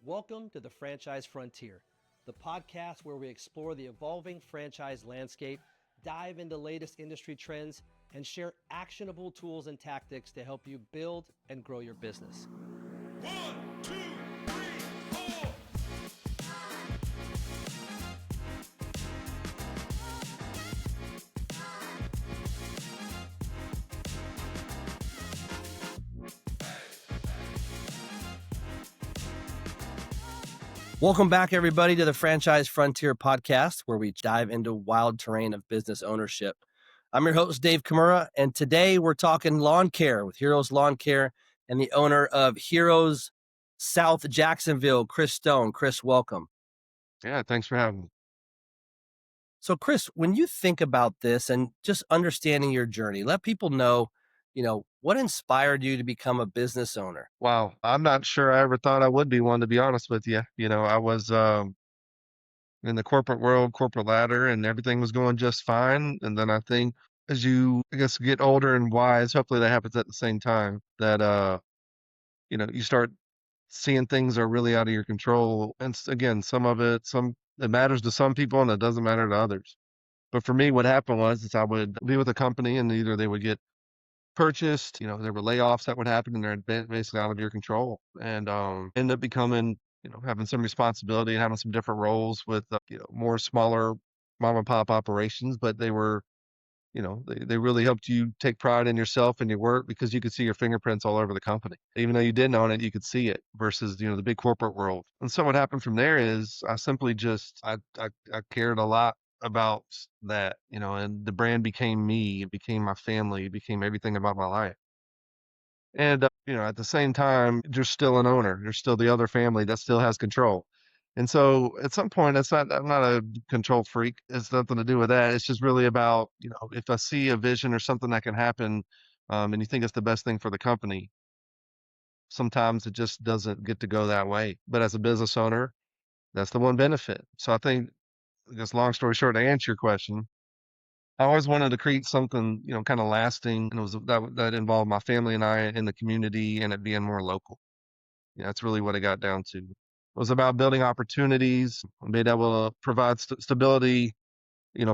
Welcome to the Franchise Frontier, the podcast where we explore the evolving franchise landscape, dive into latest industry trends, and share actionable tools and tactics to help you build and grow your business. 1, 2, 3, 4. Welcome back, everybody, to the Franchise Frontier podcast, where we dive into wild terrain of business ownership. I'm your host, Dave Kimura, and today we're talking lawn care with Heroes Lawn Care and the owner of Heroes South Jacksonville, Chris Stone. Chris, welcome. Yeah, thanks for having me. So, Chris, when you think about this and just understanding your journey, let people know, what inspired you to become a business owner? Wow, I'm not sure I ever thought I would be one, to be honest with you. I was in the corporate world, corporate ladder, and everything was going just fine. And then I think as you, I guess, get older and wise, hopefully that happens at the same time, that you start seeing things are really out of your control. And again, it matters to some people and it doesn't matter to others. But for me, what happened is I would be with a company and either they would get purchased, there were layoffs that would happen and they're basically out of your control, and end up becoming, having some responsibility and having some different roles with, more smaller mom and pop operations, but they were, they really helped you take pride in yourself and your work because you could see your fingerprints all over the company. Even though you didn't own it, you could see it versus, the big corporate world. And so what happened from there is I simply just, I cared a lot about that, and the brand became me, it became my family, it became everything about my life. And, at the same time, there's still an owner. There's still the other family that still has control. And so at some point, I'm not a control freak. It's nothing to do with that. It's just really about, if I see a vision or something that can happen, and you think it's the best thing for the company, sometimes it just doesn't get to go that way. But as a business owner, that's the one benefit. So I guess long story short, to answer your question, I always wanted to create something, kind of lasting, and it was that involved my family and I in the community and it being more local. That's really what it got down to. It was about building opportunities, being able to provide stability,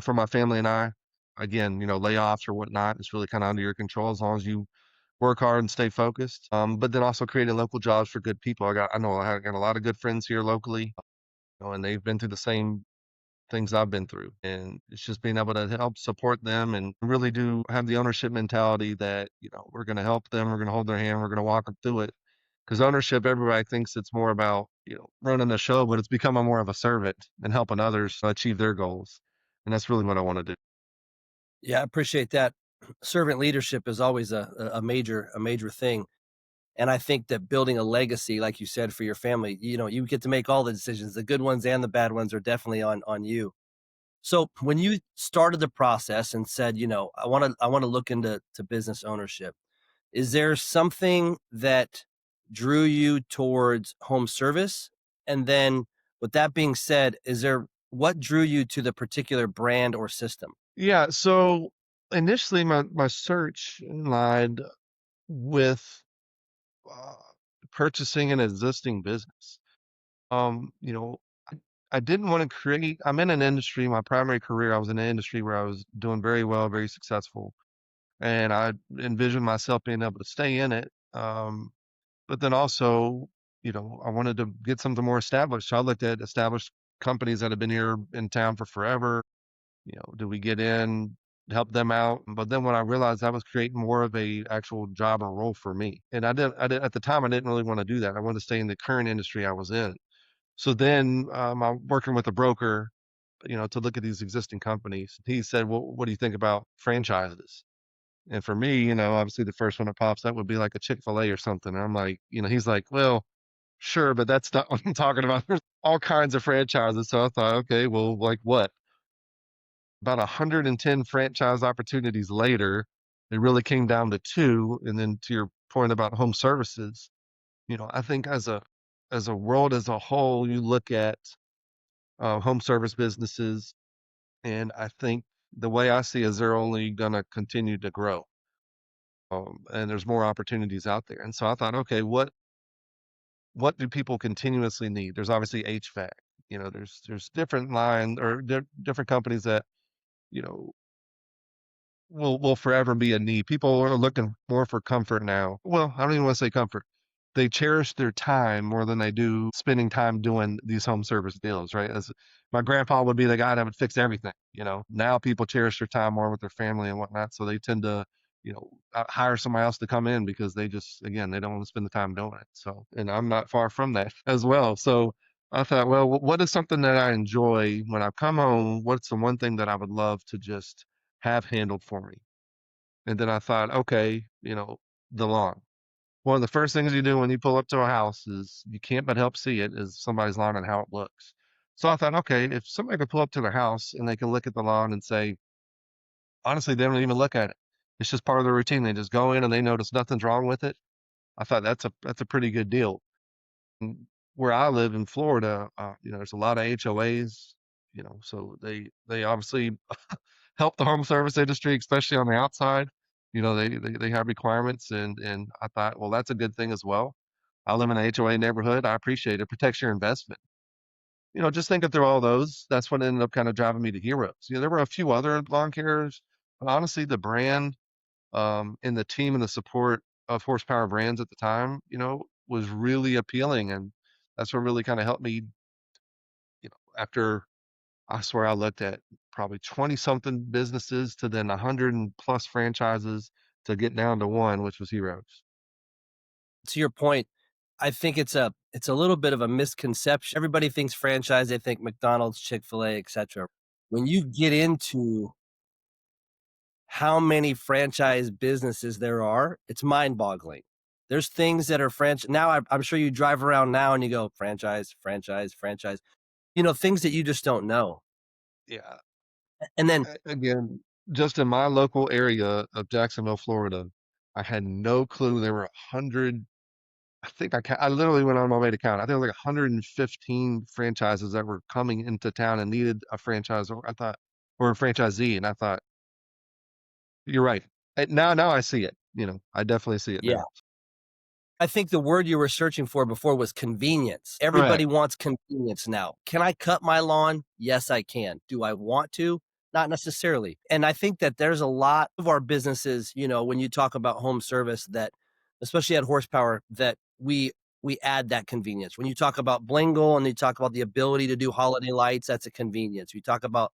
for my family and I. Again, layoffs or whatnot, it's really kind of under your control as long as you work hard and stay focused. But then also creating local jobs for good people. I got a lot of good friends here locally, and they've been through the same things I've been through. And it's just being able to help support them and really do have the ownership mentality that, we're going to help them, we're going to hold their hand, we're going to walk them through it. Because ownership, everybody thinks it's more about, running a show, but it's becoming more of a servant and helping others achieve their goals. And that's really what I want to do. Yeah, I appreciate that. Servant leadership is always a major thing. And I think that building a legacy, like you said, for your family, you get to make all the decisions. The good ones and the bad ones are definitely on you. So when you started the process and said, I want to look into business ownership, is there something that drew you towards home service? And then with that being said, what drew you to the particular brand or system? Yeah. So initially, my search lied with uh, purchasing an existing business. Um, you know, I didn't want to create, I'm in an industry, my primary career, I was in an industry where I was doing very well, very successful. And I envisioned myself being able to stay in it. But then also, I wanted to get something more established. So I looked at established companies that have been here in town for forever. Do we get in, help them out? But then when I realized I was creating more of a actual job or role for me. And I did at the time, I didn't really want to do that. I wanted to stay in the current industry I was in. So then I'm working with a broker, to look at these existing companies. He said, well, what do you think about franchises? And for me, obviously the first one that pops up would be like a Chick-fil-A or something. And I'm like, he's like, well, sure, but that's not what I'm talking about. There's all kinds of franchises. So I thought, okay, well, like what? About 110 franchise opportunities later, it really came down to two. And then to your point about home services, I think as a world as a whole, you look at home service businesses, and I think the way I see is they're only going to continue to grow. And there's more opportunities out there. And so I thought, okay, what do people continuously need? There's obviously HVAC. There's different line or different companies that you know will forever be a need. People are looking more for comfort now. Well, I don't even want to say comfort. They cherish their time more than they do spending time doing these home service deals, right? As my grandpa would be the guy that would fix everything. Now people cherish their time more with their family and whatnot, so they tend to, hire somebody else to come in because they just, again, they don't want to spend the time doing it. So, and I'm not far from that as well. So I thought, well, what is something that I enjoy when I come home? What's the one thing that I would love to just have handled for me? And then I thought, okay, the lawn. One of the first things you do when you pull up to a house is you can't but help see it is somebody's lawn and how it looks. So I thought, okay, if somebody could pull up to their house and they can look at the lawn and say, honestly, they don't even look at it. It's just part of the routine. They just go in and they notice nothing's wrong with it. I thought that's a pretty good deal. And where I live in Florida, there's a lot of HOAs, so they obviously help the home service industry, especially on the outside. They have requirements, and I thought, well, that's a good thing as well. I live in an HOA neighborhood. I appreciate it. Protects your investment. Just thinking through all those, that's what ended up kind of driving me to Heroes. There were a few other lawn cares, but honestly, the brand, and the team and the support of Horsepower Brands at the time, was really appealing, and that's what really kind of helped me. After I swear I looked at probably 20 something businesses to then 100 and plus franchises to get down to one, which was Heroes. To your point, I think it's a little bit of a misconception. Everybody thinks franchise, they think McDonald's, Chick-fil-A, etc. When you get into how many franchise businesses there are, it's mind-boggling. There's things that are franchise. Now I'm sure you drive around now and you go franchise, franchise, franchise. Things that you just don't know. Yeah. And then Again, just in my local area of Jacksonville, Florida, I had no clue there were 100. I literally went on my way to count. I think there was like 115 franchises that were coming into town and needed a franchise, or a franchisee. And I thought, you're right. Now I see it. I definitely see it yeah, now. I think the word you were searching for before was convenience. Correct. Everybody wants convenience now. Can I cut my lawn? Yes, I can. Do I want to? Not necessarily. And I think that there's a lot of our businesses, when you talk about home service that, especially at Horsepower, that we add that convenience. When you talk about Blingle and you talk about the ability to do holiday lights, that's a convenience. We talk about,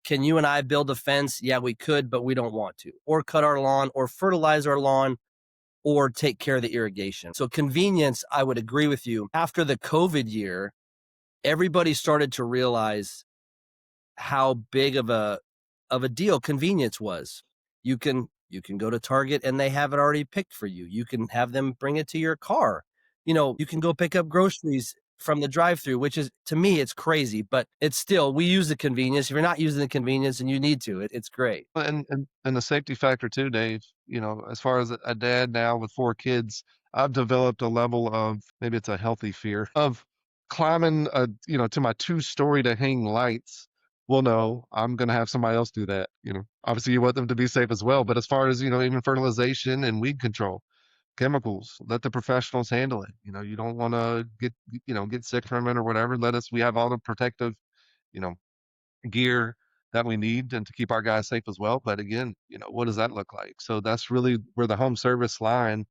can you and I build a fence? Yeah, we could, but we don't want to. Or cut our lawn or fertilize our lawn or take care of the irrigation. So convenience, I would agree with you. After the COVID year, everybody started to realize how big of a deal convenience was. You can go to Target and they have it already picked for you. You can have them bring it to your car. You can go pick up groceries from the drive-through, which is, to me, it's crazy, but it's still, we use the convenience. If you're not using the convenience and you need to, it's great. And the safety factor too, Dave, as far as a dad now with 4 kids, I've developed a level of, maybe it's a healthy fear of climbing to my 2 story to hang lights. Well, no, I'm gonna have somebody else do that. Obviously you want them to be safe as well, but as far as, even fertilization and weed control, chemicals, let the professionals handle it. You don't want to get sick from it or whatever. We have all the protective, you know, gear that we need and to keep our guys safe as well. But again, what does that look like? So that's really where the home service line,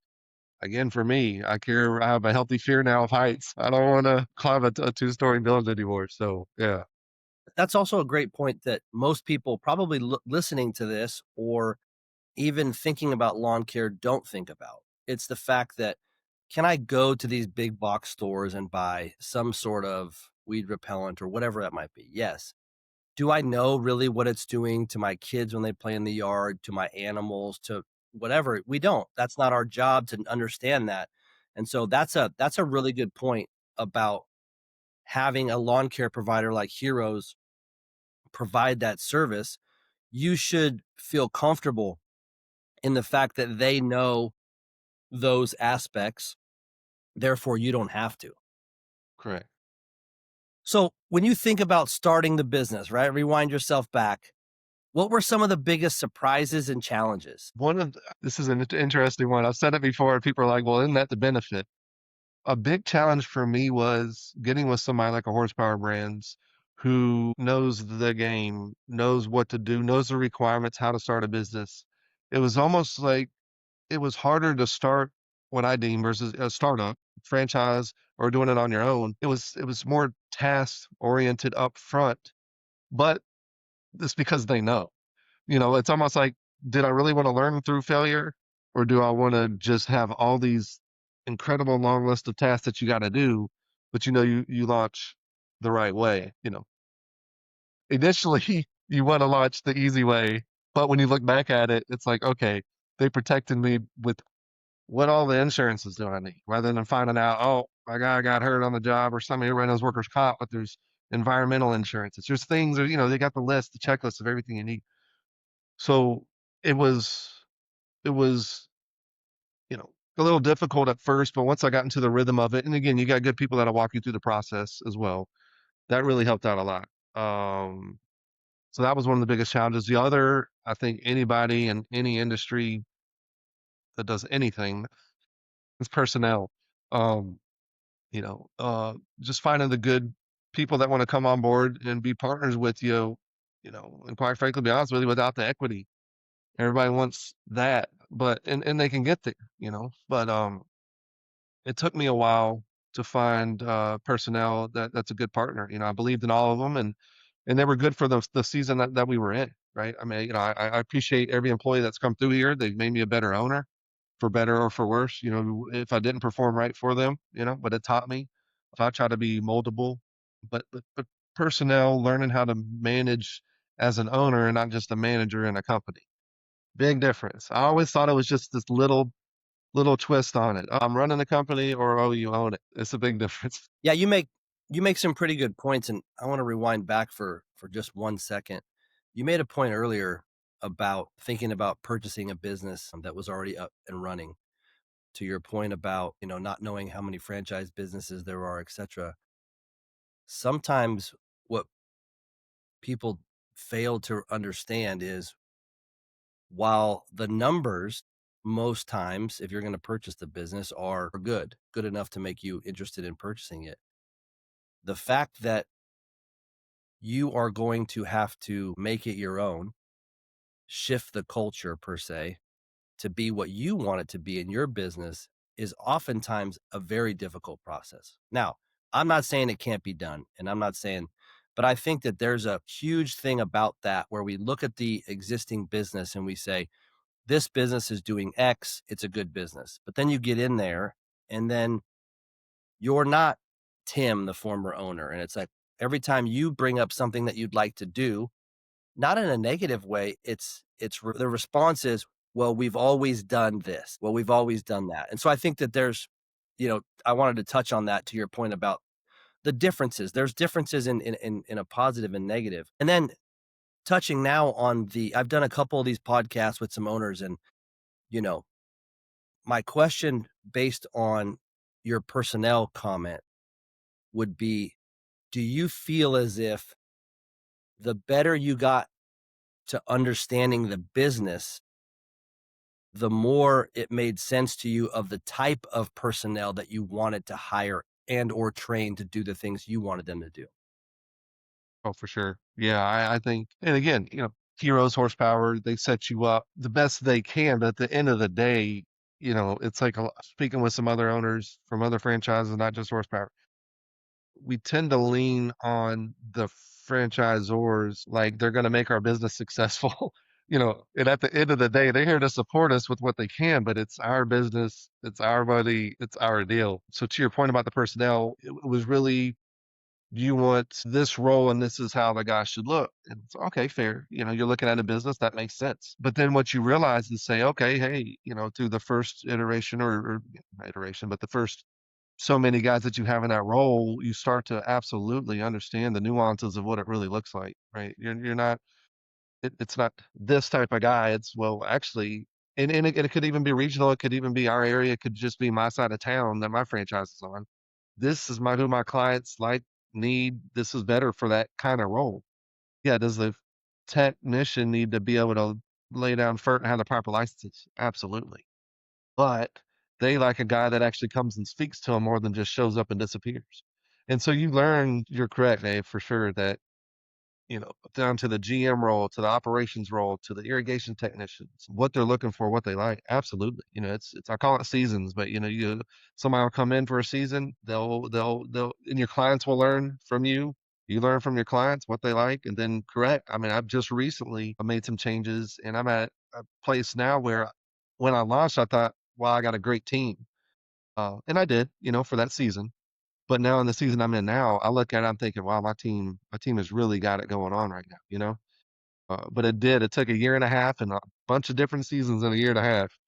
again, for me, I have a healthy fear now of heights. I don't want to climb a 2 story building anymore. So yeah, That's also a great point that most people probably listening to this or even thinking about lawn care don't think about. It's the fact that, can I go to these big box stores and buy some sort of weed repellent or whatever that might be? Yes. Do I know really what it's doing to my kids when they play in the yard, to my animals, to whatever? We don't. That's not our job to understand that. And so that's a really good point about having a lawn care provider like Heroes provide that service. You should feel comfortable in the fact that they know those aspects, therefore you don't have to. correct. So, when you think about starting the business, right? Rewind yourself back. What were some of the biggest surprises and challenges? This is an interesting one. I've said it before, and people are like, "Well, isn't that the benefit?" A big challenge for me was getting with somebody like a Horsepower Brands who knows the game, knows what to do, knows the requirements, how to start a business. It was almost like it was harder to start what I deem versus a startup, franchise, or doing it on your own. It was more task oriented up front, but it's because they know. It's almost like, did I really want to learn through failure, or do I want to just have all these incredible long list of tasks that you got to do, but you launch the right way. Initially you want to launch the easy way, but when you look back at it, it's like, okay, they protected me with what all the insurances do I need, rather than finding out, oh, my guy got hurt on the job or something. Everybody knows workers' comp, but there's environmental insurances. There's things, they got the list, the checklist of everything you need. So it was it was, a little difficult at first, but once I got into the rhythm of it, and again, you got good people that'll walk you through the process as well. That really helped out a lot. So that was one of the biggest challenges. The other, I think anybody in any industry that does anything is personnel. Um, just finding the good people that want to come on board and be partners with you, and quite frankly, be honest with you, without the equity. Everybody wants that, but and they can get there, But it took me a while to find personnel that's a good partner. I believed in all of them, and they were good for the season that we were in, right? I mean, I appreciate every employee that's come through here. They've made me a better owner, for better or for worse. If I didn't perform right for them, but it taught me. If I try to be moldable, but personnel, learning how to manage as an owner and not just a manager in a company. Big difference. I always thought it was just this little twist on it. I'm running the company, or oh, you own it. It's a big difference. Yeah, you make some pretty good points, and I wanna rewind back for just 1 second. You made a point earlier about thinking about purchasing a business that was already up and running, to your point about, not knowing how many franchise businesses there are, etcetera. Sometimes what people fail to understand is, while the numbers most times, if you're gonna purchase the business, are good enough to make you interested in purchasing it, the fact that you are going to have to make it your own, shift the culture per se, to be what you want it to be in your business is oftentimes a very difficult process. Now, I'm not saying it can't be done, and I'm not saying, but I think that there's a huge thing about that where we look at the existing business and we say, this business is doing X, it's a good business. But then you get in there and then you're not Tim, the former owner. And it's like every time you bring up something that you'd like to do, not in a negative way, the response is, well, we've always done this. Well, we've always done that. And so I think that I wanted to touch on that to your point about the differences. There's differences in a positive and negative. And then touching now on I've done a couple of these podcasts with some owners, and you know, my question based on your personnel comment would be, do you feel as if the better you got to understanding the business, the more it made sense to you of the type of personnel that you wanted to hire and or train to do the things you wanted them to do? Oh, for sure. Yeah, I think, and again, heroes horsepower, they set you up the best they can, but at the end of the day, it's like speaking with some other owners from other franchises, not just horsepower. We tend to lean on the franchisors like they're going to make our business successful. And at the end of the day, they're here to support us with what they can, but it's our business, it's our money, it's our deal. So to your point about the personnel, it was really, you want this role and this is how the guy should look. And it's okay, fair. You're looking at a business that makes sense. But then what you realize is, say, okay, hey, through the first iteration, or not iteration, but the first so many guys that you have in that role, you start to absolutely understand the nuances of what it really looks like, right? You're not, it's not this type of guy. It's, well, actually, and it could even be regional. It could even be our area. It could just be my side of town that my franchise is on. This is who my clients like, need. This is better for that kind of role. Yeah. Does the technician need to be able to lay down FERT and have the proper licenses? Absolutely. But They like a guy that actually comes and speaks to them more than just shows up and disappears. And so you learn, you're correct, Dave, for sure, that down to the GM role, to the operations role, to the irrigation technicians, what they're looking for, what they like. Absolutely. It's I call it seasons, but somebody will come in for a season, and your clients will learn from you. You learn from your clients what they like, and then correct. I mean, I've just recently made some changes, and I'm at a place now where when I launched, I thought, wow, I got a great team. And I did, for that season. But now in the season I'm in now, I look at it, I'm thinking, wow, my team has really got it going on right now. But it took a year and a half and a bunch of different seasons in a year and a half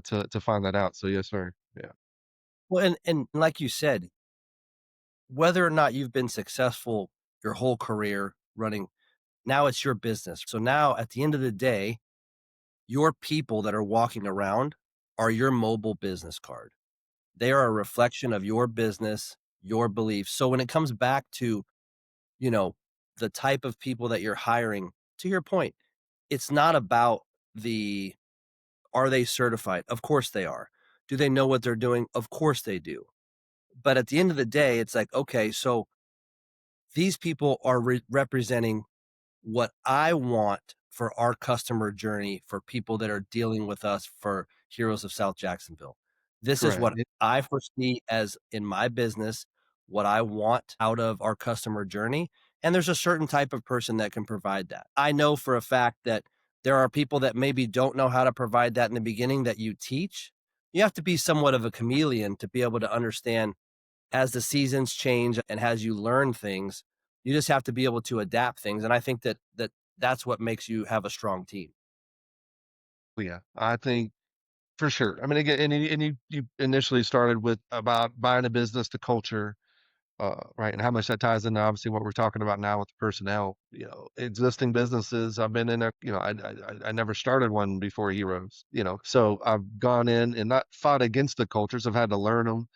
to find that out. So yes, sir. Yeah. Well, and like you said, whether or not you've been successful your whole career running, now it's your business. So now at the end of the day, your people that are walking around are your mobile business card. They are a reflection of your business, your beliefs. So when it comes back to, you know, the type of people that you're hiring, to your point, it's not about the are they certified? Of course they are. Do they know what they're doing? Of course they do. But at the end of the day, it's like, okay, so these people are representing what I want for our customer journey for people that are dealing with us for Heroes of South Jacksonville. This is Correct. what I foresee as in my business, what I want out of our customer journey. And there's a certain type of person that can provide that. I know for a fact that there are people that maybe don't know how to provide that in the beginning that you teach. You have to be somewhat of a chameleon to be able to understand as the seasons change and as you learn things, you just have to be able to adapt things. And I think that's what makes you have a strong team. Yeah. I think for sure. I mean, again, and you initially started with about buying a business to culture. Right, and how much that ties into obviously what we're talking about now with the personnel. Existing businesses. I've been in a, I never started one before Heroes. So I've gone in and not fought against the cultures. I've had to learn them,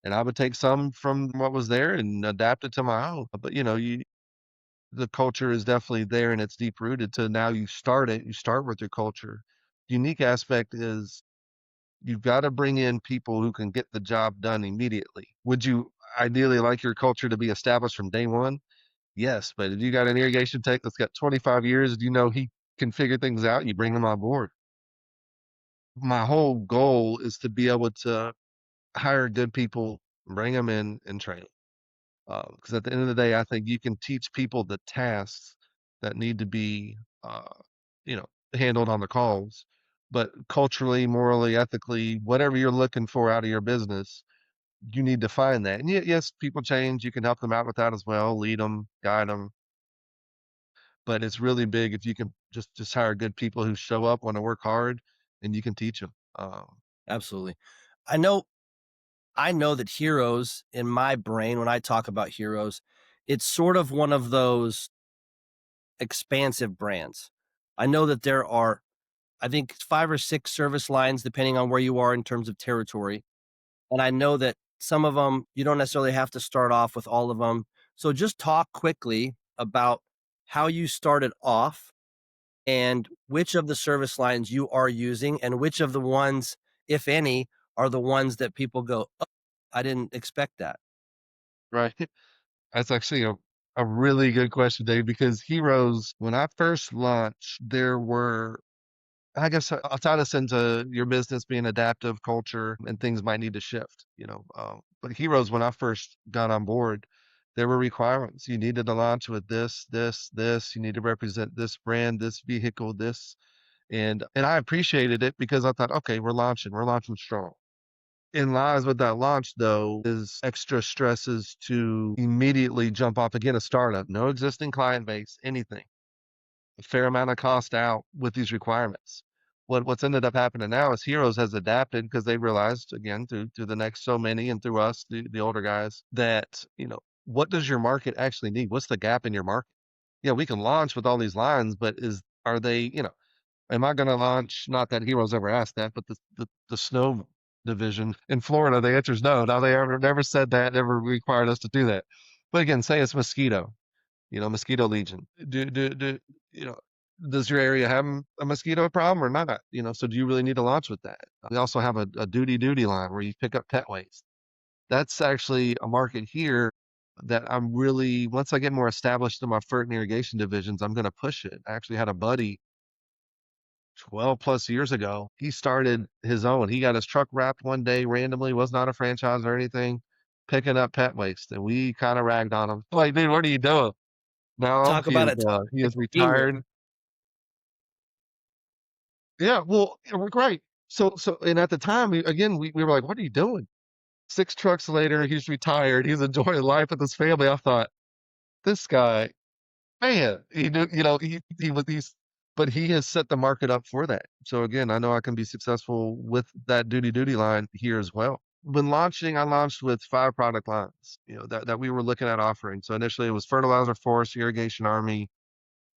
and I would take some from what was there and adapt it to my own. But the culture is definitely there and it's deep rooted. To now you start it. You start with your culture. Unique aspect is you've got to bring in people who can get the job done immediately. Would you ideally like your culture to be established from day one? Yes, but if you got an irrigation tech that's got 25 years, he can figure things out, you bring him on board. My whole goal is to be able to hire good people, bring them in and train them. Because at the end of the day, I think you can teach people the tasks that need to be, handled on the calls. But culturally, morally, ethically, whatever you're looking for out of your business, you need to find that. And yes, people change. You can help them out with that as well, lead them, guide them. But it's really big if you can just hire good people who show up, want to work hard, and you can teach them. Absolutely. I know I know that Heroes in my brain, when I talk about Heroes, it's sort of one of those expansive brands. I know that there are, I think, 5 or 6 service lines depending on where you are in terms of territory. And I know that some of them, you don't necessarily have to start off with all of them. So just talk quickly about how you started off and which of the service lines you are using and which of the ones, if any, are the ones that people go, "Oh, I didn't expect that." Right. That's actually a really good question, Dave, because Heroes, when I first launched, there were, I guess I'll tie this into your business being adaptive culture and things might need to shift. But Heroes, when I first got on board, there were requirements. You needed to launch with this, this, this. You need to represent this brand, this vehicle, this. And I appreciated it because I thought, okay, we're launching strong. In lies with that launch, though, is extra stresses to immediately jump off again a startup, no existing client base, anything, a fair amount of cost out with these requirements. What's ended up happening now is Heroes has adapted because they realized again through the next so many and through us, the older guys, that what does your market actually need? What's the gap in your market? Yeah, we can launch with all these lines, but are they, am I going to launch? Not that Heroes ever asked that, but the snow division in Florida, the answer is no. Now they ever never said that, never required us to do that. But again, say it's mosquito, mosquito legion. Do you know? does your area have a mosquito problem or not? So do you really need to launch with that? We also have a duty line where you pick up pet waste. That's actually a market here that I'm really, once I get more established in my ferret and irrigation divisions, I'm going to push it. I actually had a buddy 12 plus years ago. He started his own. He got his truck wrapped one day randomly, was not a franchise or anything, picking up pet waste. And we kind of ragged on him. Like, dude, what are you doing? No, Talk about it. he is Genius. retired. Yeah, well, we're great. And at the time, we were like, what are you doing? 6 trucks later, he's retired. He's enjoying life with his family. I thought, this guy, man, he knew, but he has set the market up for that. So again, I know I can be successful with that duty line here as well. When launching, I launched with 5 product lines, that we were looking at offering. So initially it was fertilizer, forest, irrigation, army,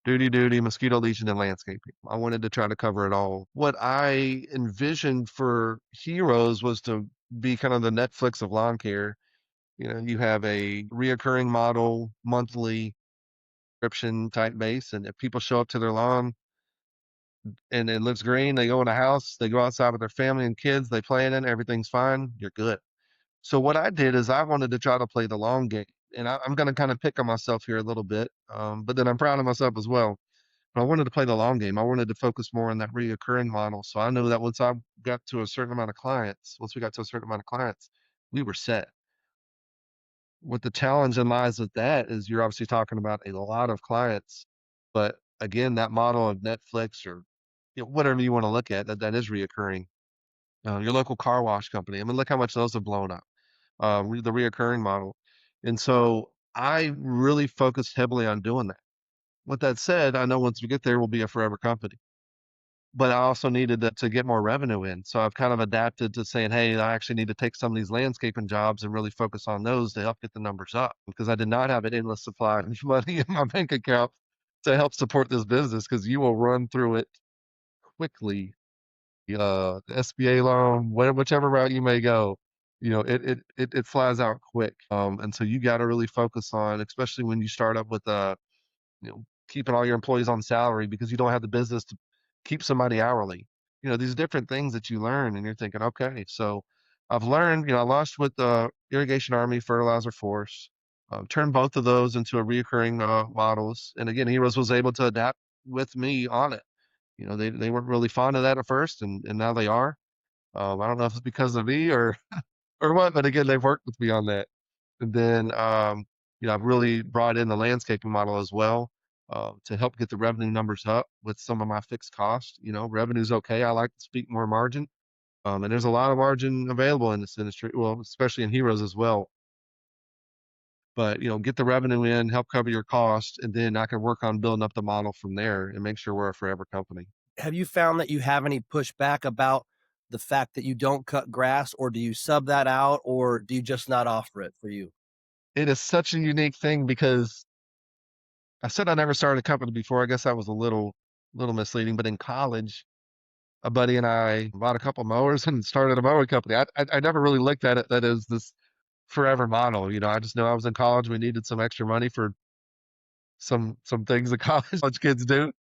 duty, mosquito legion, and landscaping. I wanted to try to cover it all. What I envisioned for Heroes was to be kind of the Netflix of lawn care. You have a reoccurring model, monthly subscription type base, and if people show up to their lawn and it looks green, they go in a house, they go outside with their family and kids, they play in it, everything's fine, you're good. So what I did is I wanted to try to play the long game, and I'm going to kind of pick on myself here a little bit, but then I'm proud of myself as well. But I wanted to play the long game. I wanted to focus more on that reoccurring model. So I knew that once we got to a certain amount of clients, we were set. What the challenge that lies with that is you're obviously talking about a lot of clients, but again, that model of Netflix or whatever you want to look at, that is reoccurring. Your local car wash company. I mean, look how much those have blown up. The reoccurring model, and so I really focused heavily on doing that. With that said, I know once we get there, we'll be a forever company. But I also needed to get more revenue in. So I've kind of adapted to saying, hey, I actually need to take some of these landscaping jobs and really focus on those to help get the numbers up because I did not have an endless supply of money in my bank account to help support this business because you will run through it quickly. The SBA loan, whichever route you may go, it flies out quick. And so you got to really focus on, especially when you start up with keeping all your employees on salary because you don't have the business to keep somebody hourly. These different things that you learn and you're thinking, okay, so I've learned, I launched with the irrigation army, fertilizer force, turned both of those into a reoccurring models. And again, Heroes was able to adapt with me on it. They weren't really fond of that at first and now they are. I don't know if it's because of me or what, but again, they've worked with me on that. And then, I've really brought in the landscaping model as well to help get the revenue numbers up with some of my fixed costs. Revenue's okay. I like to speak more margin. And there's a lot of margin available in this industry, well, especially in Heroes as well. But, get the revenue in, help cover your cost, and then I can work on building up the model from there and make sure we're a forever company. Have you found that you have any pushback about the fact that you don't cut grass, or do you sub that out, or do you just not offer it for you? It is such a unique thing because I said I never started a company before. I guess that was a little misleading. But in college, a buddy and I bought a couple mowers and started a mowing company. I never really looked at it that as this forever model. I just know I was in college. We needed some extra money for some things that college kids do.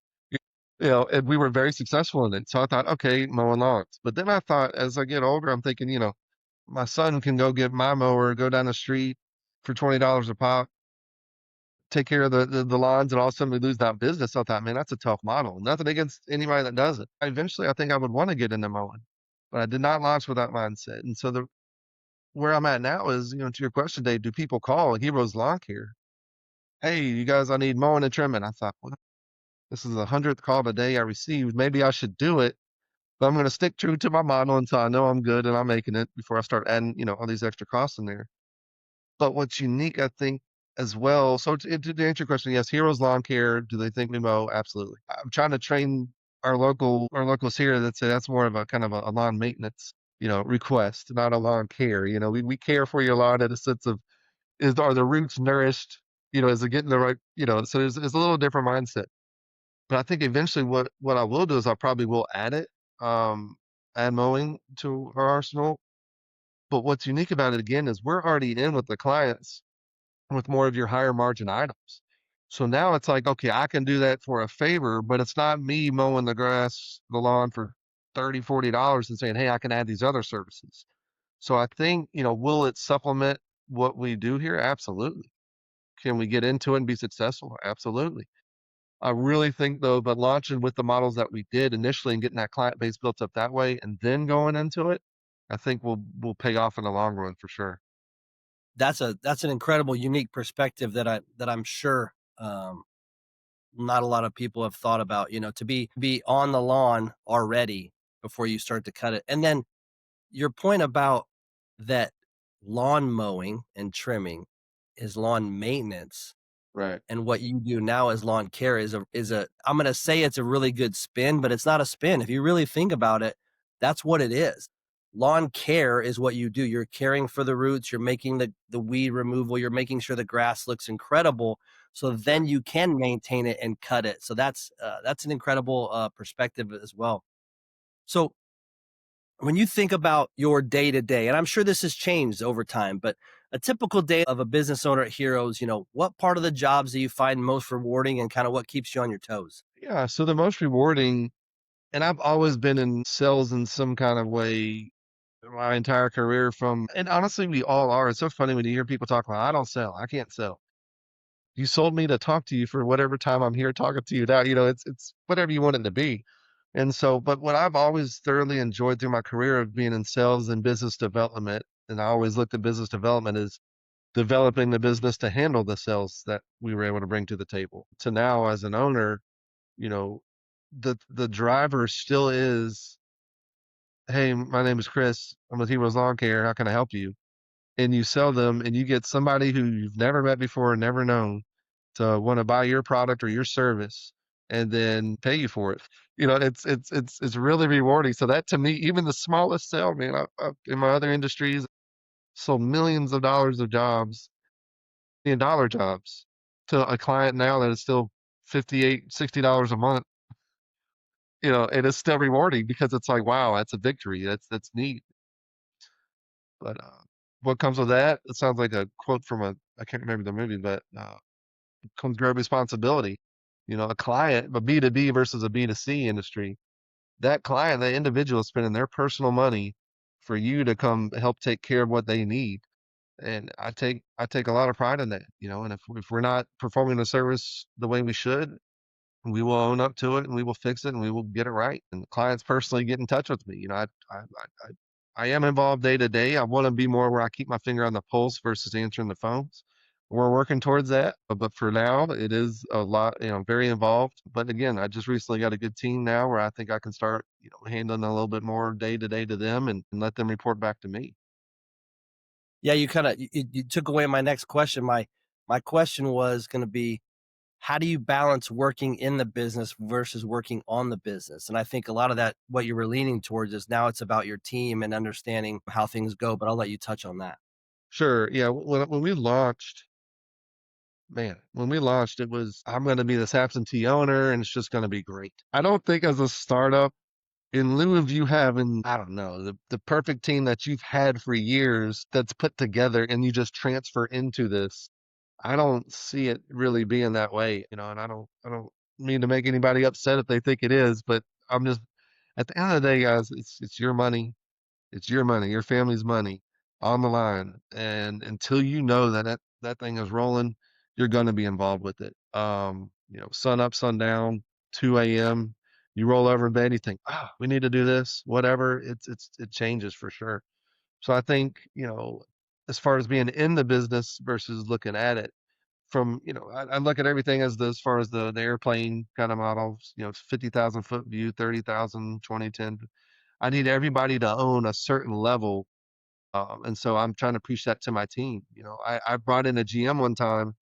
And we were very successful in it. So I thought, okay, mowing lawns. But then I thought, as I get older, I'm thinking, my son can go get my mower, go down the street for $20 a pop, take care of the lawns, and all of a sudden we lose that business. So I thought, man, that's a tough model. Nothing against anybody that does it. Eventually, I think I would want to get into mowing, but I did not launch with that mindset. And so where I'm at now is, to your question, Dave, do people call Heroes Lawn Care? Hey, you guys, I need mowing and trimming. I thought, well, this is the 100th call today I received. Maybe I should do it, but I'm going to stick true to my model until I know I'm good and I'm making it before I start adding, all these extra costs in there. But what's unique, I think, as well. So to answer your question, yes, Heroes Lawn Care. Do they think we mow? Absolutely. I'm trying to train our locals here that say that's more of a kind of a lawn maintenance, request, not a lawn care. We care for your lawn in a sense of are the roots nourished? Is it getting the right? So there's a little different mindset. But I think eventually what I will do is I probably will add it, add mowing to our arsenal. But what's unique about it again is we're already in with the clients with more of your higher margin items. So now it's like, okay, I can do that for a favor, but it's not me mowing the lawn for 30, $40 and saying, hey, I can add these other services. So I think, will it supplement what we do here? Absolutely. Can we get into it and be successful? Absolutely. I really think though, but launching with the models that we did initially and getting that client base built up that way and then going into it, I think will pay off in the long run for sure. That's an incredible, unique perspective that I'm sure, not a lot of people have thought about, to be on the lawn already before you start to cut it. And then your point about that lawn mowing and trimming is lawn maintenance, Right. and what you do now as lawn care is a I'm gonna say it's a really good spin, but it's not a spin. If you really think about it, that's what it is. Lawn care is what you do. You're caring for the roots, you're making the weed removal, you're making sure the grass looks incredible, so Right. then you can maintain it and cut it. So that's an incredible, perspective as well. So when you think about your day to day, and I'm sure this has changed over time, but a typical day of a business owner at Heroes, what part of the jobs do you find most rewarding and kind of what keeps you on your toes? Yeah. So the most rewarding, and I've always been in sales in some kind of way my entire career and honestly, we all are. It's so funny when you hear people talk about, I don't sell, I can't sell. You sold me to talk to you for whatever time I'm here talking to you now. It's whatever you want it to be. And so, but what I've always thoroughly enjoyed through my career of being in sales and business development, and I always looked at business development as developing the business to handle the sales that we were able to bring to the table. To now as an owner, you know, the driver still is, hey, my name is Chris. I'm with Heroes Lawn Care. How can I help you? And you sell them and you get somebody who you've never met before, never known to want to buy your product or your service and then pay you for it. It's really rewarding. So that to me, even the smallest sale, man, in my other industries, sold millions of dollars of jobs, $1 million jobs to a client now that is still 58, $60 a month. And it's still rewarding because it's like, wow, that's a victory. That's neat. But what comes with that? It sounds like a quote from I can't remember the movie, but comes great responsibility. A client, a B2B versus a B2C industry, that client, that individual is spending their personal money for you to come help take care of what they need. And I take a lot of pride in that, and if we're not performing the service the way we should, we will own up to it and we will fix it and we will get it right. And clients personally get in touch with me. I am involved day to day. I want to be more where I keep my finger on the pulse versus answering the phones. We're working towards that, but for now, it is a lot, very involved. But again, I just recently got a good team now where I think I can start, handling a little bit more day to day to them and let them report back to me. Yeah, you took away my next question. My question was going to be, how do you balance working in the business versus working on the business? And I think a lot of that, what you were leaning towards, is now it's about your team and understanding how things go. But I'll let you touch on that. Sure. Yeah. When we launched, man, when we launched, it was, I'm going to be this absentee owner and it's just going to be great. I don't think as a startup, in lieu of you having, I don't know, the perfect team that you've had for years that's put together and you just transfer into this, I don't see it really being that way, and I don't mean to make anybody upset if they think it is, but I'm just, at the end of the day, guys, it's your money. It's your money, your family's money on the line. And until you know that thing is rolling, you're going to be involved with it. Sun up, sun down, 2 a.m. You roll over in bed, you think, we need to do this, whatever. It changes for sure. So I think, as far as being in the business versus looking at it from, I look at everything as far as the airplane kind of models, 50,000 foot view, 30,000, 2010. I need everybody to own a certain level. And so I'm trying to preach that to my team. I brought in a GM one time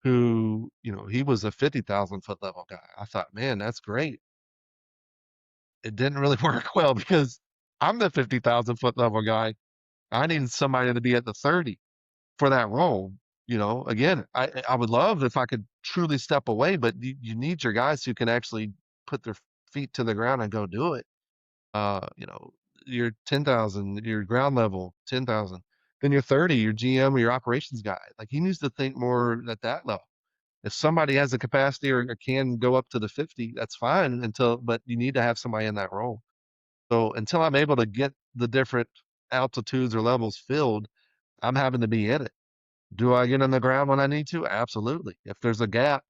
who, he was a 50,000 foot level guy. I thought, man, that's great. It didn't really work well because I'm the 50,000 foot level guy. I needed somebody to be at the 30 for that role. Again, I would love if I could truly step away, but you need your guys who can actually put their feet to the ground and go do it. uh, you know, your 10,000, your ground level 10,000, then your 30, your GM or your operations guy. Like he needs to think more at that level. If somebody has the capacity or can go up to the 50, that's fine but you need to have somebody in that role. So until I'm able to get the different altitudes or levels filled, I'm having to be in it. Do I get on the ground when I need to? Absolutely. If there's a gap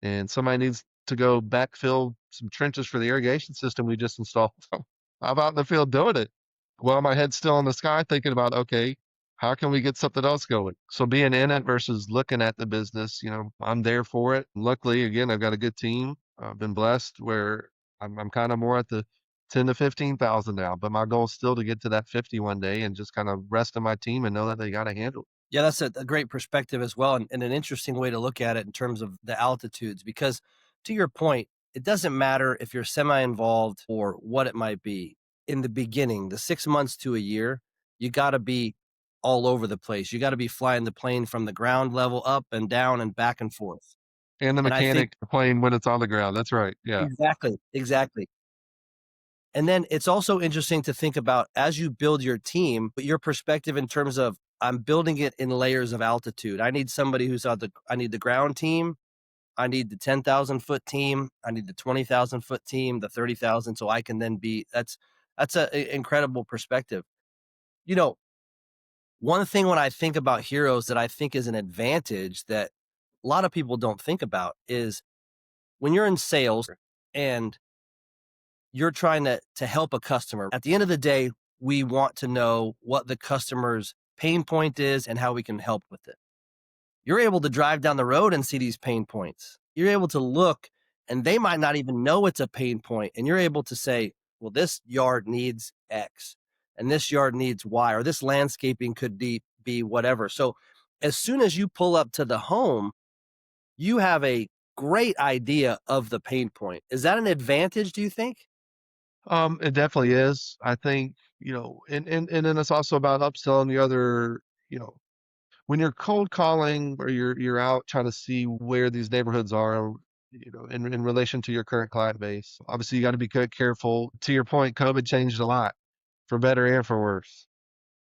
and somebody needs to go backfill some trenches for the irrigation system we just installed, I'm out in the field doing it. While my head's still in the sky thinking about, okay, how can we get something else going? So being in it versus looking at the business, I'm there for it. Luckily, again, I've got a good team. I've been blessed where I'm kind of more at the 10 to 15,000 now, but my goal is still to get to that 50 one day and just kind of rest on my team and know that they got to handle it. Yeah, that's a great perspective as well, and an interesting way to look at it in terms of the altitudes. Because to your point, it doesn't matter if you're semi-involved or what it might be. In the beginning, the 6 months to a year, you gotta be all over the place. You gotta be flying the plane from the ground level up and down and back and forth. And the And I think mechanic playing when it's on the ground. That's right. Yeah. exactly, exactly. And then it's also interesting to think about as you build your team, but your perspective in terms of I'm building it in layers of altitude. I need somebody who's on I need the ground team. I need the 10,000-foot team. I need the 20,000-foot team, the 30,000. So I can then be, that's a incredible perspective. You know, one thing when I think about heroes that I think is an advantage that a lot of people don't think about is when you're in sales and you're trying to help a customer. At the end of the day, we want to know what the customer's pain point is and how we can help with it. You're able to drive down the road and see these pain points. You're able to look and they might not even know it's a pain point, and you're able to say, well, this yard needs X and this yard needs Y, or this landscaping could be whatever. So as soon as you pull up to the home, you have a great idea of the pain point. Is that an advantage, do you think? It definitely is. I think, and then it's also about upselling the other, you know, when you're cold calling or you're out trying to see where these neighborhoods are, in relation to your current client base. Obviously, you got to be careful. To your point, COVID changed a lot, for better and for worse.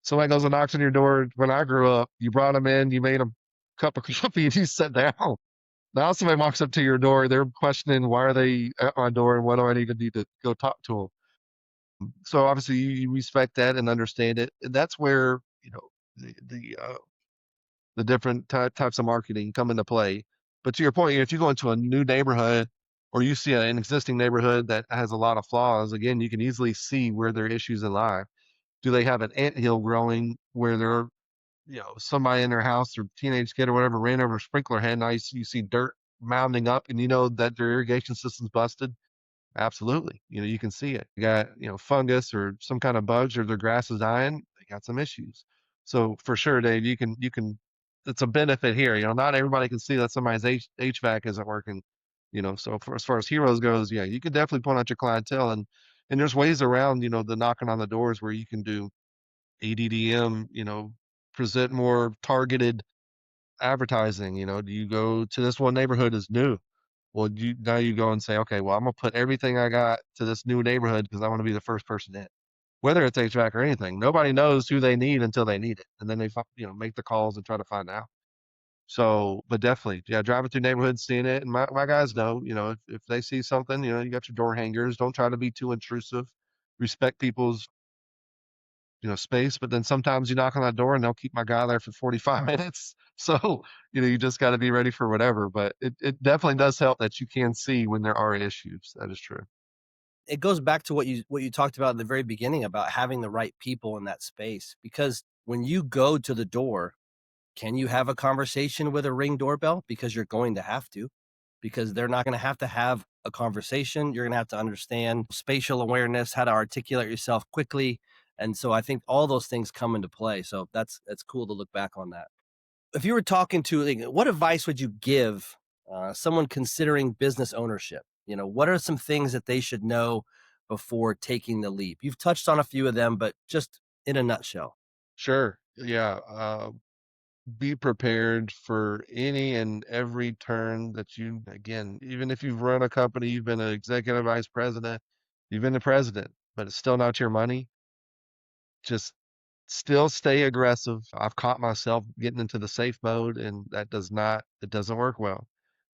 Somebody goes and knocks on your door. When I grew up, you brought them in, you made them a cup of coffee, and you sat down. Now somebody walks up to your door, they're questioning why are they at my door and what do I even need to go talk to them. So obviously you respect that and understand it. And that's where, the different types of marketing come into play. But to your point, if you go into a new neighborhood or you see an existing neighborhood that has a lot of flaws, again, you can easily see where their issues lie. Do they have an anthill growing where they're, somebody in their house or teenage kid or whatever ran over a sprinkler head, and now you see dirt mounding up and you know that their irrigation system's busted? Absolutely. You can see it. You got, fungus or some kind of bugs or their grass is dying. They got some issues. So for sure, Dave, it's a benefit here. Not everybody can see that somebody's HVAC isn't working. So as far as heroes goes, yeah, you can definitely point out your clientele and there's ways around, the knocking on the doors where you can do ADDM, present more targeted advertising. Do you go to this one neighborhood is new? Well, now you go and say, okay, well, I'm gonna put everything I got to this new neighborhood because I want to be the first person in. Whether it's HVAC or anything, nobody knows who they need until they need it, and then they make the calls and try to find out. So, but definitely, yeah, driving through neighborhoods, seeing it, and my guys know, if they see something, you got your door hangers. Don't try to be too intrusive. Respect people's space, but then sometimes you knock on that door and they'll keep my guy there for 45 minutes. So, you just got to be ready for whatever. But it definitely does help that you can see when there are issues. That is true. It goes back to what you talked about in the very beginning about having the right people in that space, because when you go to the door, can you have a conversation with a Ring doorbell? Because you're going to have to, because they're not going to have a conversation. You're going to have to understand spatial awareness, how to articulate yourself quickly. And so I think all those things come into play. So that's cool to look back on that. If you were talking to, like, what advice would you give someone considering business ownership? What are some things that they should know before taking the leap? You've touched on a few of them, but just in a nutshell. Sure. Yeah. Be prepared for any and every turn that again, even if you've run a company, you've been an executive vice president, you've been the president, but it's still not your money. Just still stay aggressive. I've caught myself getting into the safe mode and it doesn't work well.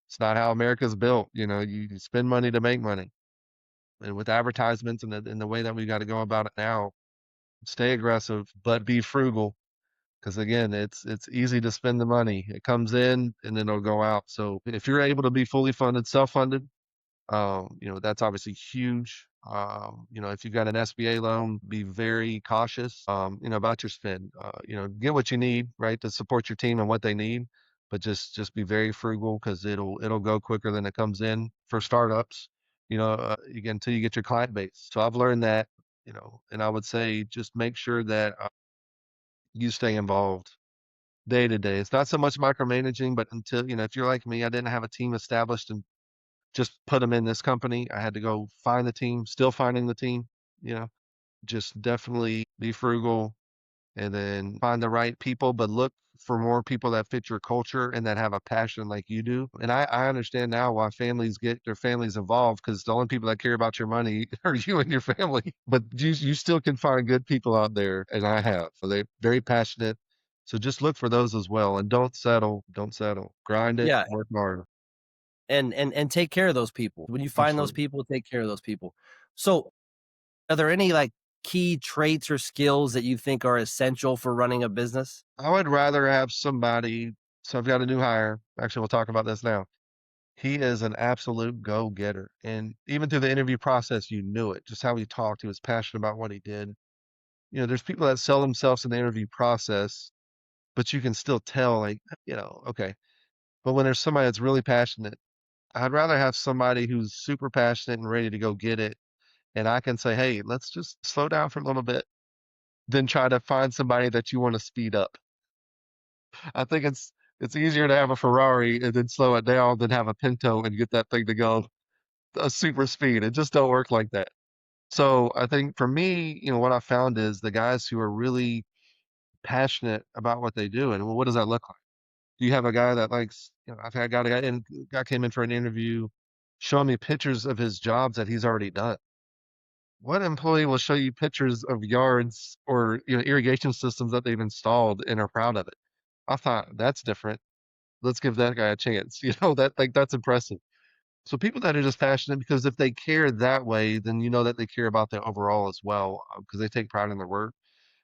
It's not how America's built. You spend money to make money. And with advertisements and the way that we got to go about it now, stay aggressive, but be frugal. Because again, it's easy to spend the money. It comes in and then it'll go out. So if you're able to be fully funded, self-funded, that's obviously huge. If you've got an SBA loan, be very cautious, about your spend. Get what you need, right, to support your team and what they need, but just be very frugal because it'll go quicker than it comes in for startups. Again, until you get your client base. So I've learned that, and I would say just make sure that you stay involved day to day. It's not so much micromanaging, but until, if you're like me, I didn't have a team established and just put them in this company. I had to go find the team, still finding the team, you know, just definitely be frugal and then find the right people, but look for more people that fit your culture and that have a passion like you do. And I understand now why families get their families involved because the only people that care about your money are you and your family. But you still can find good people out there, and I have. So they're very passionate. So just look for those as well and don't settle. Don't settle. Grind it, Yeah, work hard. and take care of those people. When you find those Absolutely. people, take care of those people. So, are there any, like, key traits or skills that you think are essential for running a business? I would rather have somebody. So I've got a new hire. Actually, we'll talk about this now. He is an absolute go-getter. And even through the interview process, you knew it. Just how he talked. He was passionate about what he did. There's people that sell themselves in the interview process, but you can still tell, like, okay. But when there's somebody that's really passionate, I'd rather have somebody who's super passionate and ready to go get it. And I can say, hey, let's just slow down for a little bit, than try to find somebody that you want to speed up. I think it's easier to have a Ferrari and then slow it down than have a Pinto and get that thing to go a super speed. It just don't work like that. So I think for me, what I found is the guys who are really passionate about what they do. And well, what does that look like? Do you have a guy that likes, I've had got a guy in, guy came in for an interview showing me pictures of his jobs that he's already done. What employee will show you pictures of yards or irrigation systems that they've installed and are proud of it? I thought that's different. Let's give that guy a chance. That's impressive. So people that are just passionate because if they care that way, then you know that they care about the overall as well because they take pride in their work.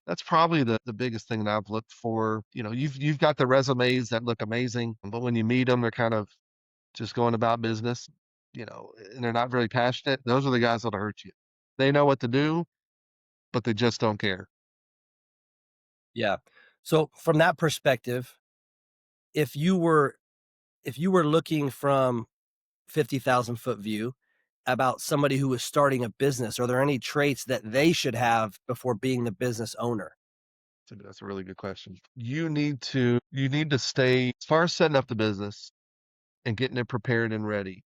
That's probably the biggest thing that I've looked for. You've got the resumes that look amazing, but when you meet them, they're kind of just going about business, and they're not very passionate. Those are the guys that'll hurt you. They know what to do, but they just don't care. Yeah. So, from that perspective, if you were if you were looking from 50,000-foot view about somebody who is starting a business, are there any traits that they should have before being the business owner? So that's a really good question. You need to stay as far as setting up the business and getting it prepared and ready.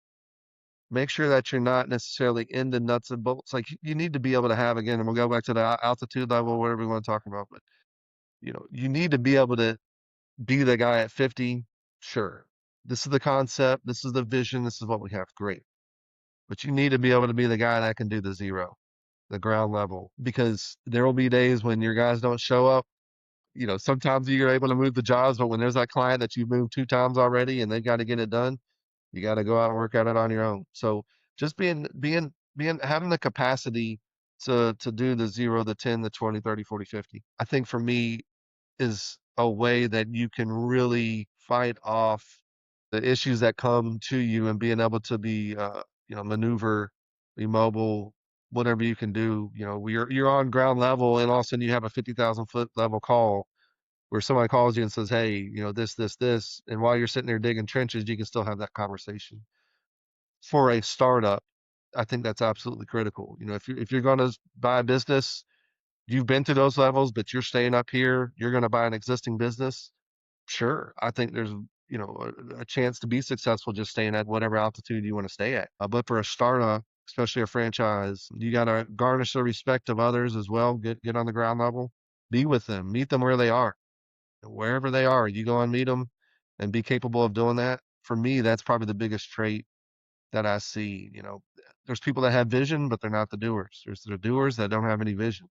Make sure that you're not necessarily in the nuts and bolts. Like you need to be able to have again, and we'll go back to the altitude level, whatever we want to talk about. But you need to be able to be the guy at 50. Sure, this is the concept, this is the vision, this is what we have. Great, but you need to be able to be the guy that can do the zero, the ground level, because there will be days when your guys don't show up. Sometimes you're able to move the jobs, but when there's that client that you've moved two times already and they've got to get it done, you got to go out and work at it on your own. So just having the capacity to do the 0, the 10, the 20, 30, 40, 50. I think for me is a way that you can really fight off the issues that come to you and being able to be maneuver, be mobile, whatever you can do. You're on ground level and all of a sudden you have a 50,000-foot level call where somebody calls you and says, hey, this, and while you're sitting there digging trenches, you can still have that conversation. For a startup, I think that's absolutely critical. If you're going to buy a business, you've been to those levels, but you're staying up here, you're going to buy an existing business. Sure, I think there's a chance to be successful just staying at whatever altitude you want to stay at. But for a startup, especially a franchise, you got to garnish the respect of others as well. Get on the ground level, be with them, meet them where they are, wherever they are. You go and meet them, and be capable of doing that. For me, that's probably the biggest trait that I see. There's people that have vision, but they're not the doers. There's the doers that don't have any vision.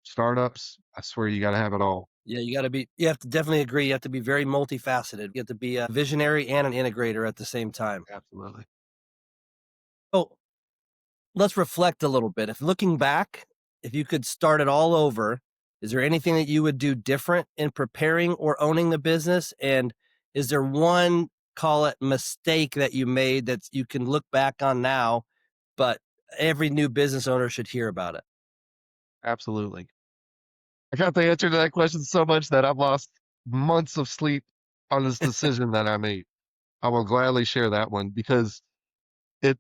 Startups, I swear you got to have it all. Yeah, you have to definitely agree, you have to be very multifaceted. You have to be a visionary and an integrator at the same time. Absolutely. So, let's reflect a little bit. If looking back, if you could start it all over, is there anything that you would do different in preparing or owning the business? And is there one, call it mistake that you made that you can look back on now, but every new business owner should hear about it? Absolutely. I got the answer to that question so much that I've lost months of sleep on this decision that I made. I will gladly share that one because it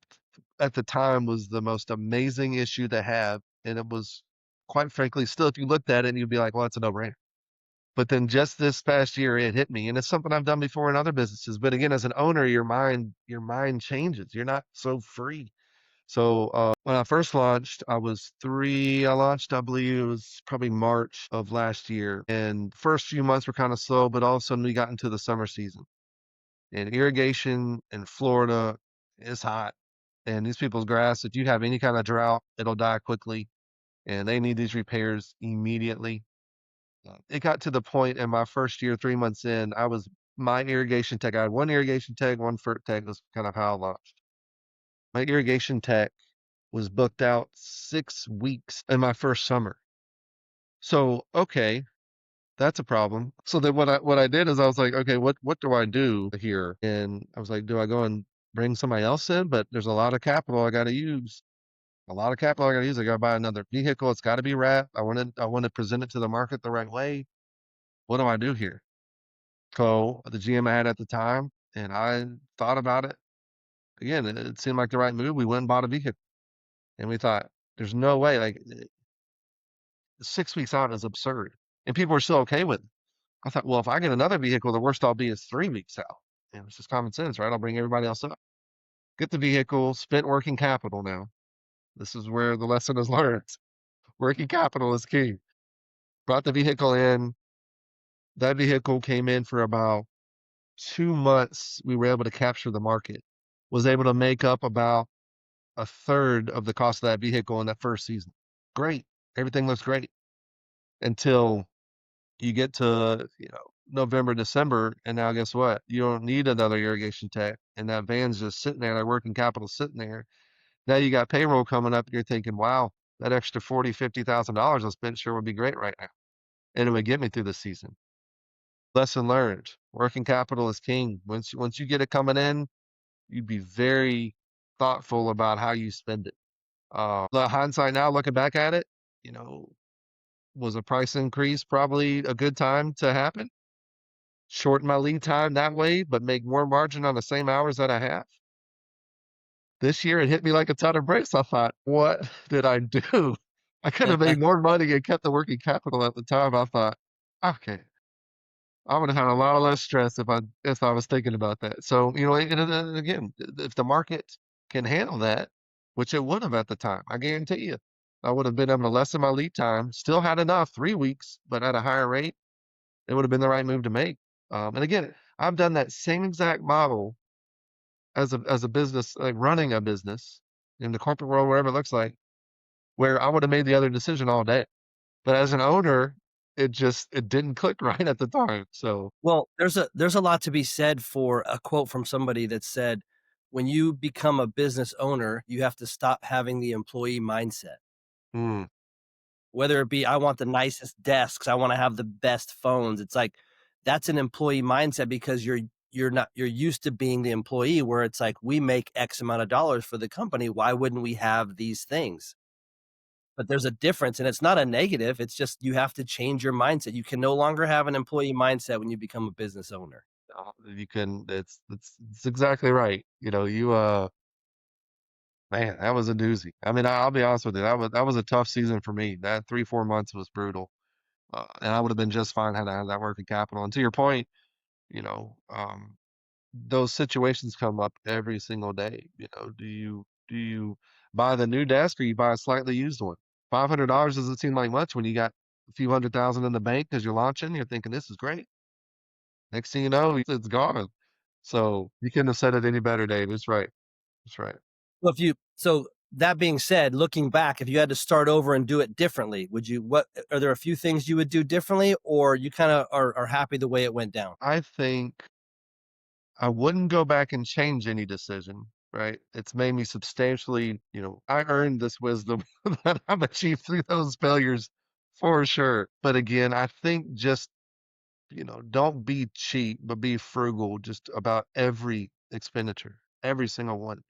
at the time was the most amazing issue to have. And it was quite frankly, still, if you looked at it, you'd be like, well, it's a no-brainer. But then just this past year, it hit me. And it's something I've done before in other businesses. But again, as an owner, your mind changes. You're not so free. So when I first launched, I launched, I believe it was probably March of last year. And first few months were kind of slow, but all of a sudden we got into the summer season. And irrigation in Florida is hot. And these people's grass, if you have any kind of drought, it'll die quickly. And they need these repairs immediately. It got to the point in my first year, 3 months in, my irrigation tech. I had one irrigation tech, one FERT tech. Was kind of how I launched. My irrigation tech was booked out 6 weeks in my first summer. So, okay, that's a problem. So then what I did is I was like, okay, what do I do here? And I was like, do I go and bring somebody else in? But there's a lot of capital I got to use. A lot of capital I got to use. I got to buy another vehicle. It's got to be wrapped. I want to present it to the market the right way. What do I do here? So the GM I had at the time, and I thought about it. Again, it seemed like the right move. We went and bought a vehicle, and we thought, there's no way. Like 6 weeks out is absurd, and people are still okay with it. I thought, well, if I get another vehicle, the worst I'll be is 3 weeks out. And it's just common sense, right? I'll bring everybody else up. Get the vehicle, spent working capital now. This is where the lesson is learned. Working capital is key. Brought the vehicle in. That vehicle came in for about 2 months. We were able to capture the market. Was able to make up about a third of the cost of that vehicle in that first season. Great. Everything looks great until you get to, November, December, and now guess what? You don't need another irrigation tech, and that van's just sitting there, that working capital sitting there. Now you got payroll coming up, you're thinking, wow, that extra $40,000, $50,000 I spent sure would be great right now. And it would get me through the season. Lesson learned. Working capital is king. Once you get it coming in, you'd be very thoughtful about how you spend it. The hindsight now, looking back at it, you know, was a price increase probably a good time to happen? Shorten my lead time that way, but make more margin on the same hours that I have. This year it hit me like a ton of bricks. I thought, what did I do? I could have made more money and kept the working capital at the time. I thought, okay, I would have had a lot less stress if I was thinking about that. So, and again, if the market can handle that, which it would have at the time, I guarantee you, I would have been able to lessen my lead time, still had enough, 3 weeks, but at a higher rate. It would have been the right move to make. And again, I've done that same exact model as a business, like running a business in the corporate world, wherever it looks like, where I would have made the other decision all day. But as an owner, it didn't click right at the time. So, Well, there's a lot to be said for a quote from somebody that said, "When you become a business owner, you have to stop having the employee mindset." mm, Whether it be, "I want the nicest desks, I wanna have the best phones." It's like, that's an employee mindset because you're used to being the employee where it's like, "We make X amount of dollars for the company, why wouldn't we have these things?" But there's a difference, and it's not a negative, it's just you have to change your mindset. You can no longer have an employee mindset when you become a business owner. you can. It's exactly right. Man, that was a doozy. I mean, I'll be honest with you. That was a tough season for me. That 3 4 months was brutal. And I would have been just fine had I had that working capital. And to your point, you know, those situations come up every single day. Do you buy the new desk or you buy a slightly used one? $500 doesn't seem like much when you got a few 100,000 in the bank because you're launching. You're thinking this is great. Next thing you know, it's gone. So you couldn't have said it any better, Dave. It's right. It's right. Well, if you so That being said, looking back, if you had to start over and do it differently, would you what are there a few things you would do differently, or you kinda are happy the way it went down? I think I wouldn't go back and change any decision, right? It's made me substantially, I earned this wisdom that I've achieved through those failures for sure. But again, I think just, don't be cheap, but be frugal just about every expenditure, every single one.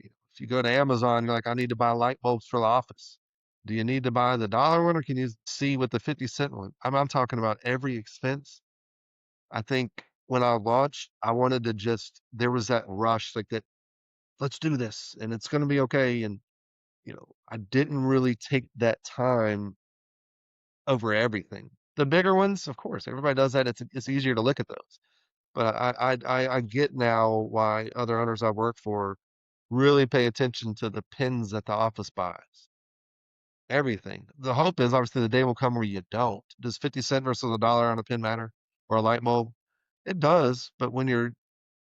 If you go to Amazon, you're like, I need to buy light bulbs for the office. Do you need to buy the dollar one or can you see with the 50-cent one? I'm talking about every expense. I think when I launched, I wanted to just, there was that rush, like that, let's do this and it's going to be okay. And, I didn't really take that time over everything. The bigger ones, of course, everybody does that. It's easier to look at those. But I get now why other owners I work for really pay attention to the pins that the office buys. Everything. The hope is obviously the day will come where you don't. Does 50 cent versus a dollar on a pin matter or a light bulb? It does, but when you're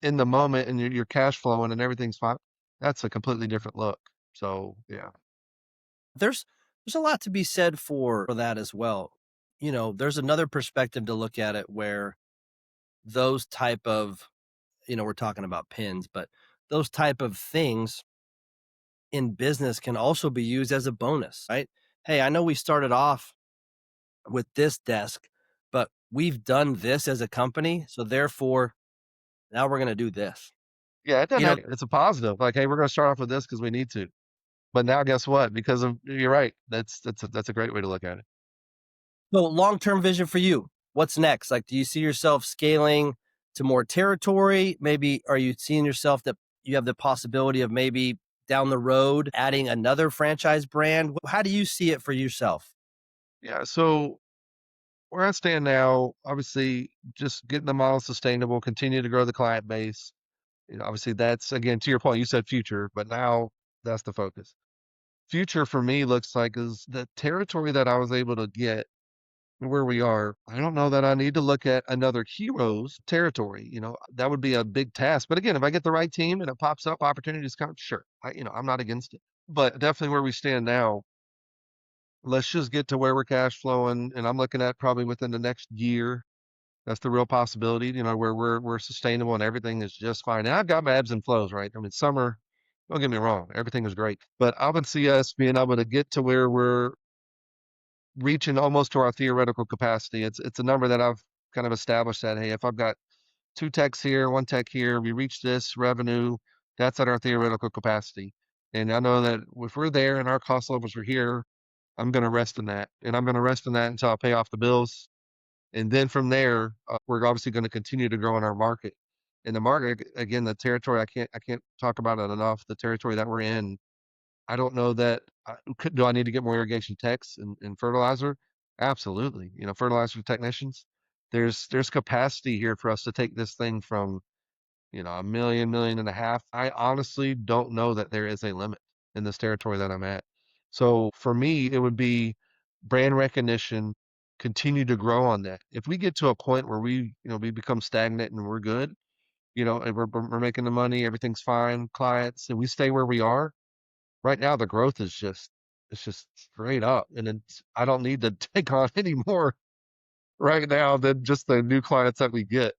in the moment and you're cash flowing and everything's fine, that's a completely different look. So yeah, There's there's a lot to be said for that as well. There's another perspective to look at it where those type of, we're talking about pins, but those type of things in business can also be used as a bonus, right? Hey, I know we started off with this desk, but we've done this as a company, so therefore now we're going to do this. yeah, it doesn't You know, have, it's a positive. Like, hey, we're going to start off with this because we need to. But now, guess what? Because of you're right. That's a great way to look at it. so long-term vision for you. What's next? Like, do you see yourself scaling to more territory? Maybe are you seeing yourself that you have the possibility of maybe down the road adding another franchise brand? How do you see it for yourself? Yeah. So where I stand now, obviously, just getting the model sustainable, continue to grow the client base. Obviously, that's again to your point. You said future, but now that's the focus. Future for me looks like is the territory that I was able to get where we are. I don't know that I need to look at another heroes territory. That would be a big task. But again, if I get the right team and it pops up, opportunities come, sure. I'm not against it. But definitely where we stand now, let's just get to where we're cash flowing. And I'm looking at probably within the next year. That's the real possibility, where we're sustainable and everything is just fine. And I've got my ebbs and flows, right? I mean, summer, don't get me wrong, everything is great. But I would see us being able to get to where we're reaching almost to our theoretical capacity. It's a number that I've kind of established that, hey, if I've got two techs here, one tech here, we reach this revenue, that's at our theoretical capacity. And I know that if we're there and our cost levels are here, I'm going to rest in that. And I'm going to rest in that until I pay off the bills. And then from there, we're obviously going to continue to grow in our market. In the market, again, the territory, I can't talk about it enough. The territory that we're in, I don't know that do I need to get more irrigation techs and fertilizer? Absolutely. Fertilizer technicians. There's capacity here for us to take this thing from, a million and a half. I honestly don't know that there is a limit in this territory that I'm at. So for me, it would be brand recognition, continue to grow on that. If we get to a point where we become stagnant and we're good, and we're making the money, everything's fine, clients, and we stay where we are, right now the growth is just straight up. And I don't need to take on any more right now than just the new clients that we get.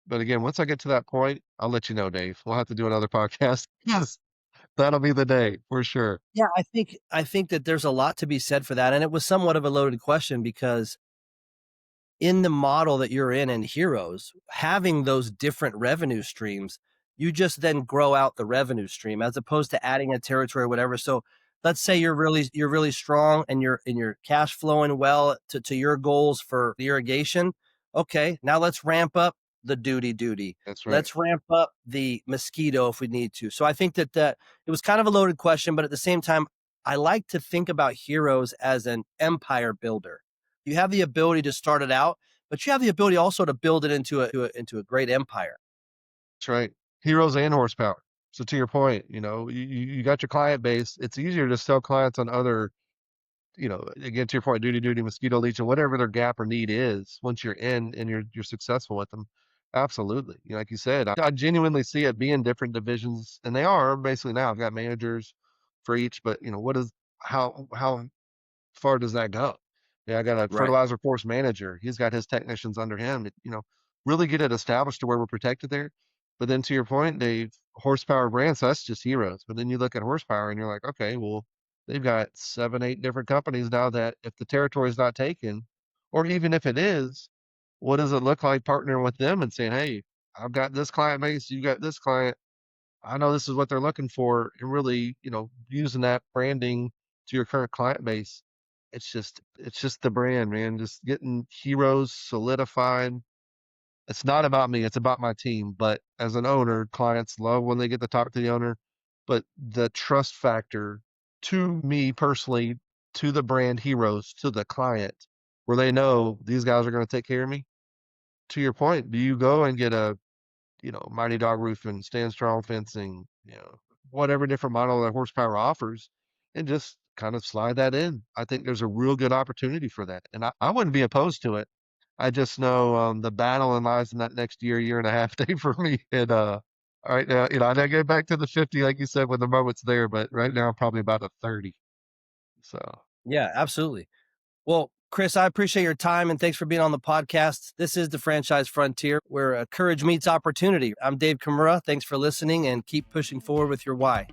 But again, once I get to that point, I'll let you know, Dave. We'll have to do another podcast. Yes, that'll be the day for sure. Yeah, I think that there's a lot to be said for that, and it was somewhat of a loaded question because in the model that you're in Heroes, having those different revenue streams, you just then grow out the revenue stream as opposed to adding a territory or whatever. So let's say you're really strong and you're cash flowing well to your goals for the irrigation. Okay, now let's ramp up the duty. That's right. Let's ramp up the mosquito if we need to. So I think that it was kind of a loaded question, but at the same time, I like to think about Heroes as an empire builder. You have the ability to start it out, but you have the ability also to build it into a great empire. That's right. Heroes and horsepower. So to your point, you got your client base. It's easier to sell clients on other, again, to your point, duty, mosquito legion, whatever their gap or need is, once you're in and you're successful with them. Absolutely. Like you said, I genuinely see it being different divisions, and they are basically now. I've got managers, for each, but what is how far does that go? Yeah, I got a Right. fertilizer force manager. He's got his technicians under him. Really get it established to where we're protected there. But then to your point, they've horsepower brands, so that's just heroes. But then you look at horsepower and you're like, okay, well, they've got 7, 8 different companies now that if the territory is not taken, or even if it is, what does it look like partnering with them and saying, hey, I've got this client base, you got this client. I know this is what they're looking for, and really, using that branding to your current client base. It's just the brand, man. Just getting heroes solidified. It's not about me, it's about my team. But as an owner, clients love when they get to talk to the owner. But the trust factor to me personally, to the brand heroes, to the client, where they know these guys are going to take care of me. To your point, do you go and get a Mighty Dog Roofing, Stand Strong Fencing, whatever different model that horsepower offers, and just kind of slide that in? I think there's a real good opportunity for that. And I wouldn't be opposed to it. I just know the battle lies in that next year and a half day for me. And all right now, I didn't get back to the 50, like you said, when the moment's there, but right now I'm probably about a 30. So Yeah, absolutely. Well, Chris, I appreciate your time and thanks for being on the podcast. This is the Franchise Frontier, where courage meets opportunity. I'm Dave Kimura. Thanks for listening and keep pushing forward with your why.